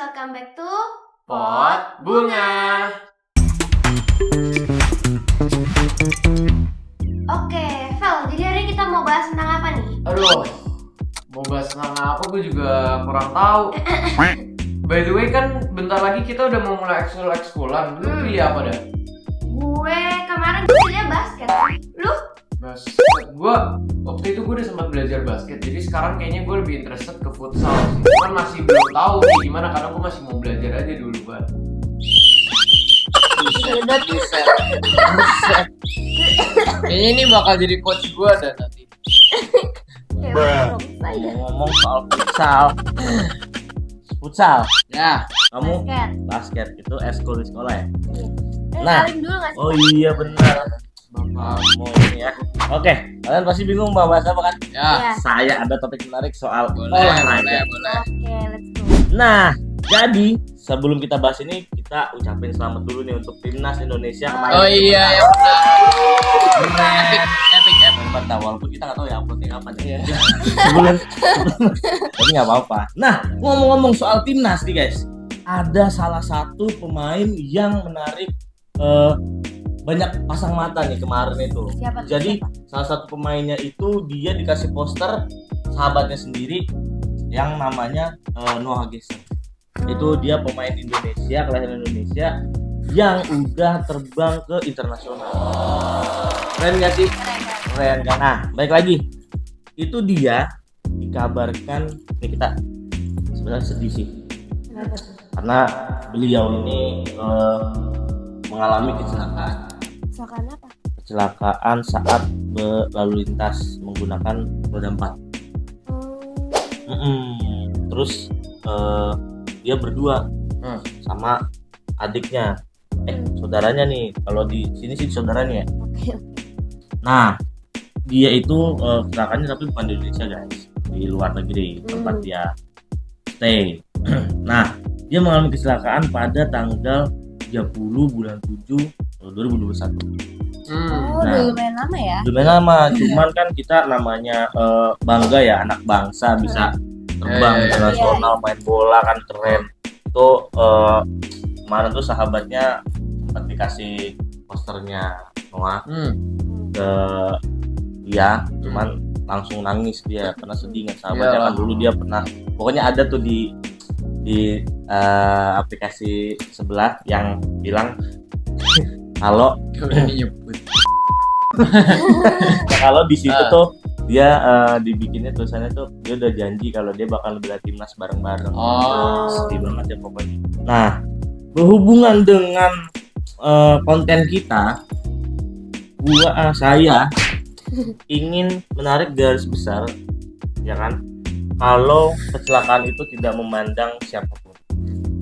welcome back to Pot Bunga. Oke, Vel, jadi hari ini kita mau bahas tentang apa nih? Aduh, mau bahas tentang apa gue juga kurang tahu. By the way kan bentar lagi kita udah mau mulai ekskul-ekskolan. Lu pilih apa dah? Gue kemarin pilih basket. Lu? Basket. Gue waktu itu gue udah sempat belajar basket. Jadi sekarang kayaknya gue lebih interested ke futsal sih. Cuman masih belum tahu nih gimana karena gue masih mau belajar aja dulu, Bang. Buset. Kayaknya ini bakal jadi coach gue dan nanti. Ngomong soal futsal. Ya, kamu Basket. basket itu eskul di sekolah ya? Nah, Nah. dulu nggak sih? Oh iya benar. Bapak. Kamu ini ya. Oke, kalian pasti bingung bahas apa kan? Ya. Ya. Saya ada topik menarik soal Boleh. olahraga. Oke, let's go. Nah, jadi sebelum kita bahas ini kita ucapin selamat dulu nih untuk timnas Indonesia kemarin. Oh iya ya benar. Epic. Bentar, walaupun kita nggak tahu ya uploadnya kapan ya. Sebulan. Tapi nggak apa-apa. Nah, ngomong-ngomong soal timnas nih guys, ada salah satu pemain yang menarik banyak pasang mata nih kemarin itu. Siapa tuh? Jadi salah satu pemainnya itu dia dikasih poster sahabatnya sendiri yang namanya Noah Gesser. Itu dia pemain Indonesia, kelahiran Indonesia yang udah terbang ke internasional. Keren gak sih? Keren kan? Nah, baik lagi. Itu dia dikabarkan, nih kita sebenarnya sedih sih. Kenapa tuh? Karena beliau ini mengalami kecelakaan. Kecelakaan apa? Kecelakaan saat berlalu lintas menggunakan roda 4. Terus dia berdua sama adiknya, saudaranya nih. Kalau di sini sih saudaranya ya. Oke. Nah, dia itu kecelakaannya tapi bukan di Indonesia guys, di luar negeri tempat dia stay. Nah, dia mengalami kecelakaan pada tanggal 30 bulan 7 2021. Oh, Nah. udah lumayan lama ya? Lumayan lama, cuman kan kita namanya bangga ya anak bangsa bisa terbang Iya. internasional, main bola kan keren. Itu kemarin tuh sahabatnya sempat dikasih posternya Noah ke dia, cuman langsung nangis dia karena sedih ingat sahabatnya Iyalah. kan dulu dia pernah, pokoknya ada tuh di aplikasi sebelah yang bilang kalau Udah nyebut. kalau di situ tuh dia dibikinnya tulisannya tuh dia udah janji kalau dia bakal bela timnas bareng-bareng. Oh. Sedih banget ya pokoknya. Nah, berhubungan dengan konten kita, saya ingin menarik garis besar, ya kan? Kalau kecelakaan itu tidak memandang siapapun,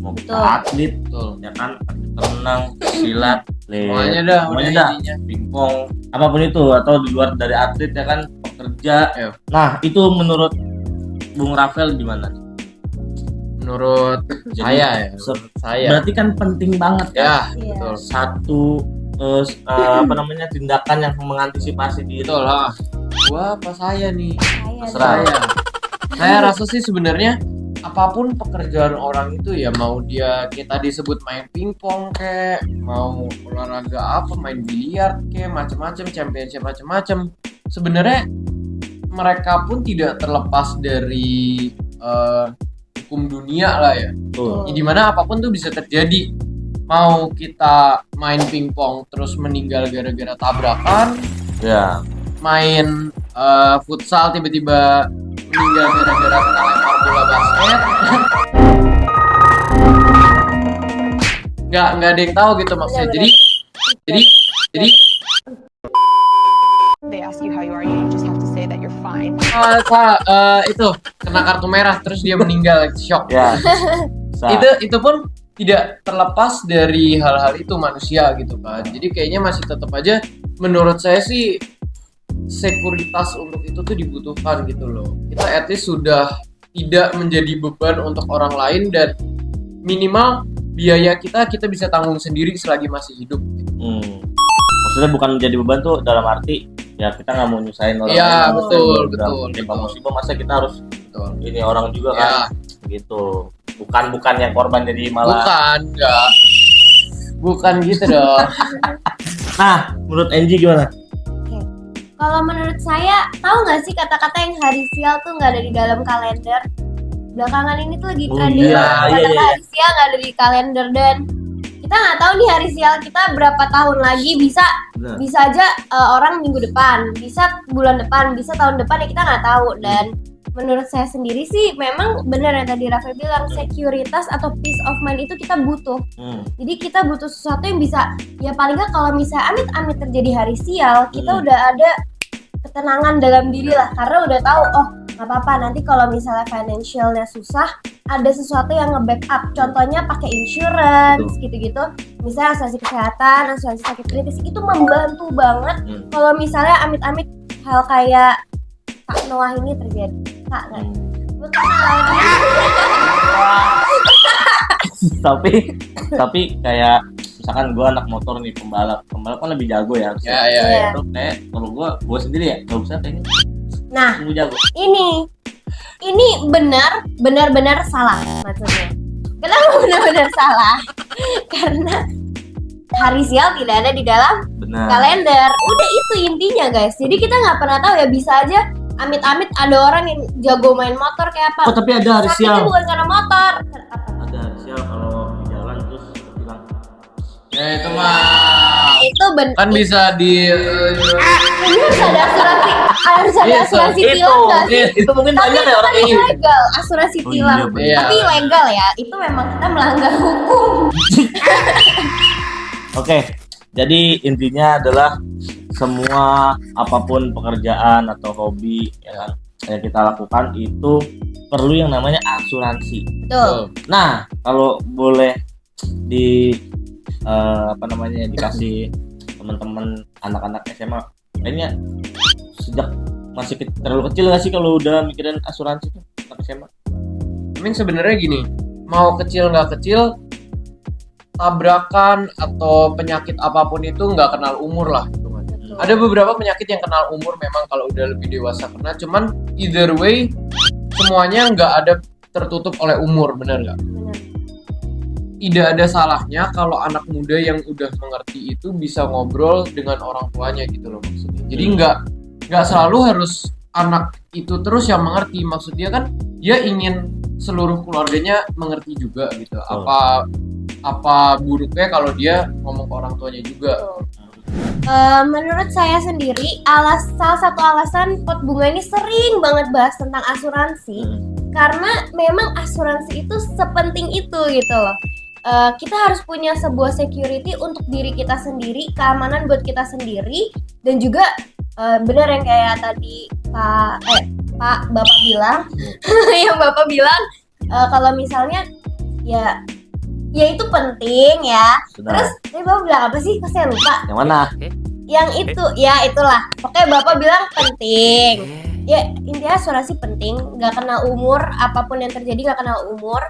mau kita Betul. atlet, Betul. ya kan, atlet renang, silat, Semuanya dah, semuanya udah dah, intinya. pingpong, apapun itu, atau di luar dari atlet ya kan, pekerja. Iya. Nah, itu menurut Bung Rafael gimana? Menurut Jadi, saya ya. Menurut saya. Berarti kan penting banget kan? Ya, Iya. betul. Satu tindakan yang mengantisipasi diri. Betul lah. Gua apa saya nih? Terserah. Saya rasa sih sebenarnya apapun pekerjaan orang itu ya, mau dia kita disebut main pingpong kayak mau olahraga apa, main biliar kayak macam-macam, championship macam-macam, sebenarnya mereka pun tidak terlepas dari hukum dunia lah ya. Betul. Ya, dimana apapun tuh bisa terjadi. Mau kita main pingpong terus meninggal gara-gara tabrakan, Ya. main futsal tiba-tiba meninggal gara-gara kena lempar bola basket. nggak ada yang tahu gitu maksudnya. Benar, Jadi They ask you how you are, you just have to say that you're fine. itu kena kartu merah terus dia meninggal, shock. Ya. Itu pun tidak terlepas dari hal-hal itu manusia gitu kan. Jadi kayaknya masih tetap aja menurut saya sih sekuritas untuk itu tuh dibutuhkan gitu loh. Kita at least sudah tidak menjadi beban untuk orang lain dan minimal biaya kita bisa tanggung sendiri selagi masih hidup. Maksudnya bukan menjadi beban tuh dalam arti ya kita nggak mau nyusahin orang Iya, lain. betul, Udah betul, menimpa betul. musibah masa kita harus Betul. ini orang juga Ya. kan gitu. Bukan yang korban jadi malah. Bukan, enggak. Bukan gitu dong. Nah, menurut Angie gimana? Kalau menurut saya, tahu nggak sih kata-kata yang hari sial tuh nggak ada di dalam kalender? Belakangan ini tuh lagi Oh, trending iya, banget iya, kata-kata iya. hari sial nggak ada di kalender, dan kita nggak tahu nih hari sial kita berapa tahun lagi. Benar. Bisa aja orang minggu depan, bisa bulan depan, bisa tahun depan, ya kita nggak tahu. Dan menurut saya sendiri sih memang benar yang tadi Rafa bilang, sekuritas atau peace of mind itu kita butuh. Jadi kita butuh sesuatu yang bisa, ya paling nggak kalau misalnya amit-amit terjadi hari sial, kita udah ada ketenangan dalam diri lah, karena udah tahu oh nggak apa-apa, nanti kalau misalnya financialnya susah ada sesuatu yang nge-backup. Contohnya pakai insurance gitu-gitu, misalnya asuransi kesehatan, asuransi sakit kritis, itu membantu banget kalau misalnya amit-amit hal kayak Kak Noah ini terjadi. Kak nggak? Bukan tapi kayak misalkan gue anak motor nih, pembalap kan lebih jago ya harusnya. Ya. Itu kayak kalau gue sendiri ya nggak usah kayaknya. Nah, Gue jago. ini benar-benar salah maksudnya. Kenapa benar-benar salah? Karena hari sial tidak ada di dalam Benar. kalender. Udah itu intinya guys. Jadi kita nggak pernah tahu ya, bisa aja amit-amit ada orang yang jago main motor kayak apa. Oh, tapi ada hari Sakitnya sial. bukan karena motor. Ada hari sial kalau di jalan terus hilang. Ya itu mah Itu kan bisa di ini harus ada asuransi. Harus ada Iya, asuransi Itu, tilang nggak sih? itu mungkin Tapi banyak ya orang itu ini. legal, asuransi Oh, tilang. iya, bener. Tapi legal ya. Itu memang kita melanggar hukum. Oke, jadi intinya adalah semua apapun pekerjaan atau hobi ya kan, yang kita lakukan itu perlu yang namanya asuransi. Betul. Nah, kalau boleh di dikasih teman-teman anak-anak SMA, kayaknya sejak masih terlalu kecil nggak sih kalau udah mikirin asuransi tuh anak SMA? sebenarnya gini, mau kecil nggak kecil, tabrakan atau penyakit apapun itu nggak kenal umur lah hitungannya. Ada beberapa penyakit yang kenal umur memang kalau udah lebih dewasa kena, cuman either way semuanya nggak ada tertutup oleh umur, bener nggak? Benar. Tidak ada salahnya kalau anak muda yang udah mengerti itu bisa ngobrol dengan orang tuanya gitu loh maksudnya. Jadi nggak selalu harus anak itu terus yang mengerti, maksudnya kan dia ingin seluruh keluarganya mengerti juga gitu. Apa buruknya kalau dia ngomong ke orang tuanya juga. Menurut saya sendiri, salah satu alasan Pot Bunga ini sering banget bahas tentang asuransi, karena memang asuransi itu sepenting itu gitu loh. Kita harus punya sebuah security untuk diri kita sendiri, keamanan buat kita sendiri, dan juga benar yang kayak tadi Bapak bilang, yang Bapak bilang kalau misalnya ya itu penting ya. Sudah. Terus tadi Bapak bilang apa sih? Kok saya lupa. Yang mana? Yang itu, ya itulah. Pokoknya Bapak bilang penting. Ya intinya asuransi penting, nggak kenal umur, apapun yang terjadi nggak kenal umur.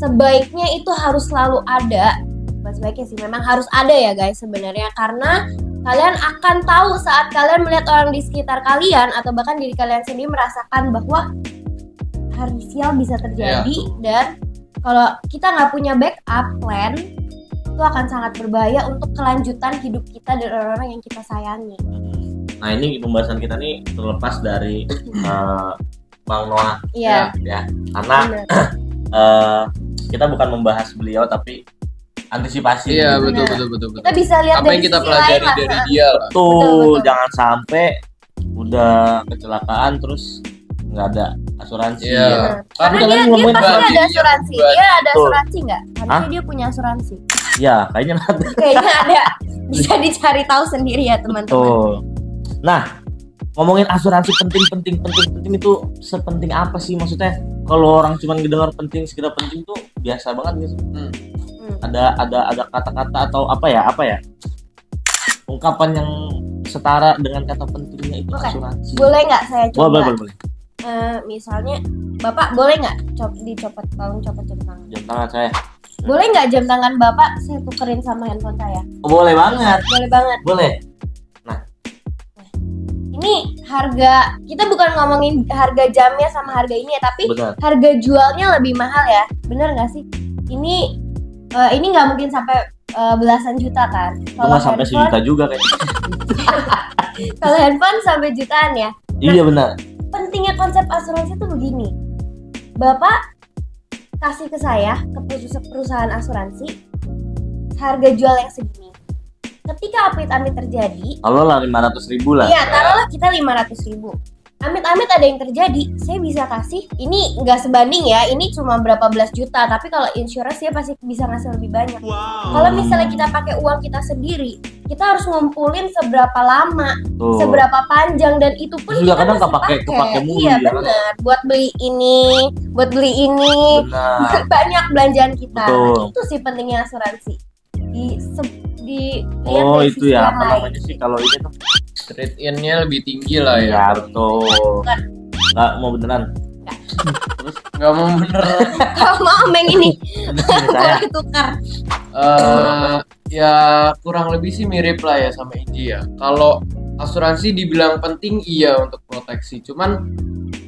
Sebaiknya itu harus selalu ada. Bukan sebaiknya sih, memang harus ada ya guys sebenarnya, karena kalian akan tahu saat kalian melihat orang di sekitar kalian atau bahkan diri kalian sendiri merasakan bahwa hari sial bisa terjadi. Dan kalau kita nggak punya backup plan, itu akan sangat berbahaya untuk kelanjutan hidup kita dan orang-orang yang kita sayangi. Nah, ini pembahasan kita nih terlepas dari Bang Noah. Iya. Ya, karena Bener. kita bukan membahas beliau tapi antisipasi. Iya, gitu. betul. Kita bisa lihat Apa dari yang kita sisi pelajari lain lah. dari dia lah. Betul. Jangan sampai udah kecelakaan terus nggak ada asuransi. Iya. Ya. Karena Tapi dia kalian ngomongin pasti ada pribadi, asuransi. pribadi. Dia ada Betul. asuransi nggak? Harusnya Hah? dia punya asuransi. Ya, kayaknya ada. Kayaknya ada. Bisa dicari tahu sendiri ya teman-teman. Betul. Nah, ngomongin asuransi penting itu sepenting apa sih maksudnya? Kalau orang cuma ngedengar penting, sekedar penting tuh biasa banget gitu. Ada kata-kata atau apa ya? Ungkapan yang setara dengan kata pentingnya itu Oke. asuransi. Boleh nggak saya coba? Boleh. Misalnya, Bapak boleh nggak dicopot, tolong copot jam tangan. Jam tangan saya. Boleh nggak jam tangan Bapak saya tukerin sama handphone saya? Oh, boleh banget. Boleh banget. Boleh. ini harga, kita bukan ngomongin harga jamnya sama harga ini ya, tapi Benar. harga jualnya lebih mahal ya, bener nggak sih? Ini nggak mungkin sampai belasan juta kan? Cuma sampai sejuta juga kayaknya. Kalau handphone sampai jutaan ya. Iya benar. Pentingnya konsep asuransi itu begini, Bapak kasih ke saya, ke perusahaan asuransi, harga jual yang segini. Ketika amit-amit terjadi, Kalau lah 500.000 lah. iya, taruhlah kita 500.000. Amit-amit ada yang terjadi, saya bisa kasih, ini nggak sebanding ya, ini cuma berapa belas juta, tapi kalau insurance dia pasti bisa ngasih lebih banyak. Kalau misalnya kita pakai uang kita sendiri, kita harus ngumpulin seberapa lama, Tuh. seberapa panjang, dan itu pun Juga kita kadang mesti kepake mulu Iya ya kan? benar, buat beli ini, buat beli ini, Benar. banyak belanjaan kita. Betul. Itu sih pentingnya asuransi. Di Oh itu ya apa namanya sih kalau ini tuh? Trade in-nya lebih tinggi lah ya. Ya betul. Nggak mau beneran. Nggak mau beneran. Kalau mau Meng ini Saya. boleh tukar. Ya kurang lebih sih mirip lah ya sama Iji ya. Kalau asuransi dibilang penting iya untuk proteksi. Cuman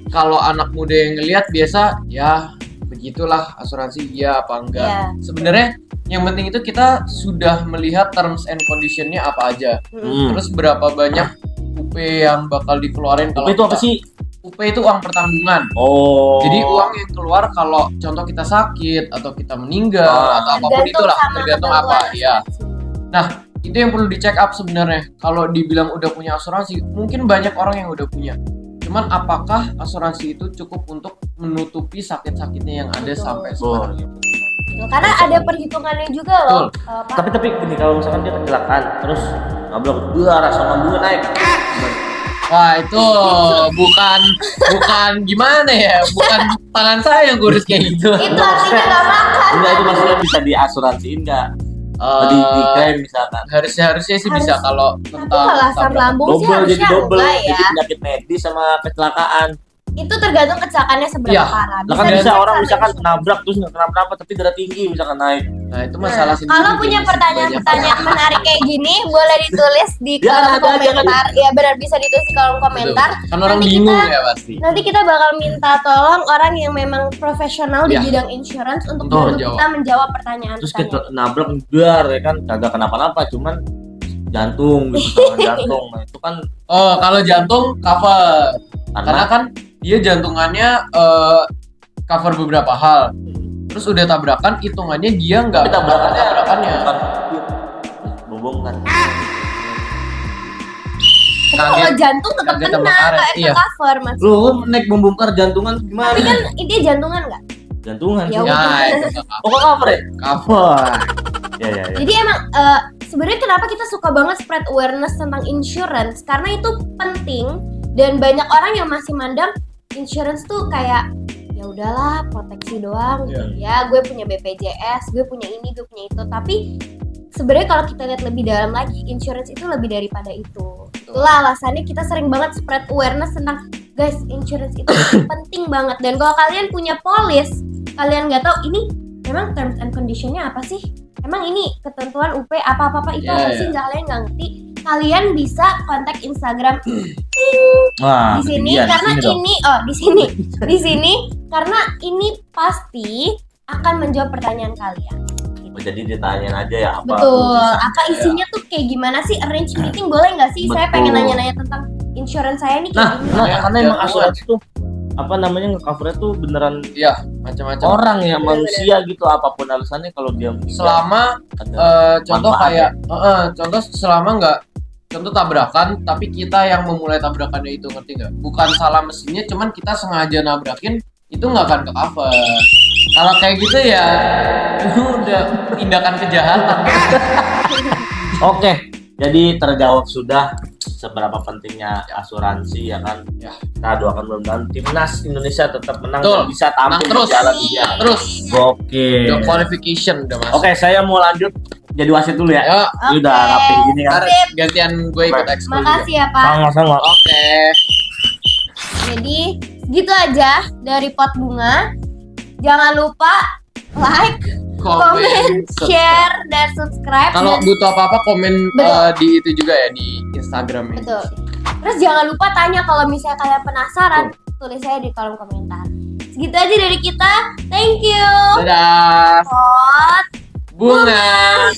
kalau anak muda yang ngelihat biasa ya begitulah asuransi iya apa enggak. Iya. Sebenarnya yang penting itu kita sudah melihat terms and condition-nya apa aja. Terus berapa banyak UP yang bakal dikeluarin kalau Tapi itu apa kita- sih? UP itu uang pertanggungan. Oh. Jadi uang yang keluar kalau contoh kita sakit atau kita meninggal atau apapun Tergantung itulah, sama tergantung keperluan apa ya. asuransi. Itu yang perlu dicek up sebenarnya. Kalau dibilang udah punya asuransi, mungkin banyak orang yang udah punya. Cuman apakah asuransi itu cukup untuk menutupi sakit-sakitnya yang ada Betul. sampai Betul. sekarang? Betul, karena ada perhitungannya juga loh. Pak. Tapi gini kalau misalkan dia kecelakaan terus nabrak rasa bunga naik. Wah itu bukan gimana ya? Bukan tangan saya yang ngurus kayak gitu. Itu artinya nggak makan. Enggak itu maksudnya bisa diasuransiin nggak? Di klaim misalkan. Harusnya sih bisa kalau Tapi tentang kalau asam lambung sih Double jadi harusnya double. enggak Jadi ya. penyakit medis sama kecelakaan. Itu tergantung kecelakaannya seberapa Iya. parah. Lah kan dicek bisa orang sama misalkan insurance. nabrak terus nggak kenapa-napa tapi darah tinggi misalkan naik. Nah itu masalah sendiri. Kalau punya Jadi pertanyaan-pertanyaan banyak menarik kayak gini, boleh ditulis di Ya, kolom ada aja kan. komentar. Ya benar, bisa ditulis di kolom Betul. komentar. Kan orang Nanti bingung kita- ya pasti. Nanti kita bakal minta tolong orang yang memang profesional di Ya. bidang insurance untuk Betul, bantu jawab. kita menjawab Terus pertanyaan-pertanyaan. nabrak dar ya kan kagak kenapa-napa cuman jantung gitu serangan jantung. Nah itu kan Oh kalau jantung cover. Karena karena kan dia jantungannya cover beberapa hal. Terus udah tabrakan, hitungannya dia nggak tapi tabrakannya tabrakannya. bobong kan. Tapi kalau jantung tetap kaget kena, sama karet, nggak iya. cover mas. Lu naik membongkar jantungan gimana? Tapi kan dia jantungan nggak? Jantungan Ya sih. udah. Ya itu nggak cover. Oh kok cover ya? Cover. Ya. Jadi emang sebenarnya kenapa kita suka banget spread awareness tentang insurance, karena itu penting dan banyak orang yang masih mandang insurance tuh kayak ya udahlah proteksi doang gitu. Ya gue punya BPJS, gue punya ini, gue punya itu, tapi sebenarnya kalau kita lihat lebih dalam lagi, insurance itu lebih daripada itu. Itulah alasannya kita sering banget spread awareness tentang guys, insurance itu penting banget. Dan kalau kalian punya polis, kalian nggak tahu ini memang terms and conditionnya apa sih? Emang ini ketentuan UP apa-apa itu Iya, apa sih? iya. Kalian nggak ngerti? Kalian bisa kontak Instagram Wah, di sini ketinggian, karena sini dong. ini di sini karena ini pasti akan menjawab pertanyaan kalian. Oh, jadi ditanyain aja ya apa Betul. urusan. Apa isinya tuh kayak gimana sih? Arrange meeting boleh nggak sih? Saya Betul. pengen nanya-nanya tentang insurance saya nih kayak gimana. Ya, Karena ya, emang ya. asuransi tuh apa namanya nge-covernya tuh beneran Iya, macam-macam. orang ya Bener-bener. manusia gitu apapun alasannya kalau dia meninggal, Selama ada contoh manfaat kayak contoh selama nggak contoh tabrakan tapi kita yang memulai tabrakannya itu, ngerti nggak? Bukan salah mesinnya, cuman kita sengaja nabrakin, itu nggak akan ke cover. Kalau kayak gitu ya itu udah tindakan kejahatan. Oke, jadi terjawab sudah seberapa pentingnya asuransi ya kan. Ya. Kita doakan mudah-mudahan timnas Indonesia tetap menang Betul. dan bisa tampil Menang terus. di Piala Dunia. Terus Oke. udah qualification udah masuk. Oke, saya mau lanjut jadi wasit dulu ya. Ayo, Ini udah Oke. rapi gini kan. ntar gantian gue ikut ekskul juga. Makasih ya Pak. Sama-sama. Oke. Jadi gitu aja dari pot bunga. Jangan lupa like, komen, share, dan subscribe. Kalau Dan- butuh apa-apa komen Betul. di itu juga ya di Instagram ya. betul. Terus jangan lupa tanya kalau misalnya kalian penasaran, tulis aja di kolom komentar. Segitu aja dari kita. Thank you. Dadah. Pot Bunga.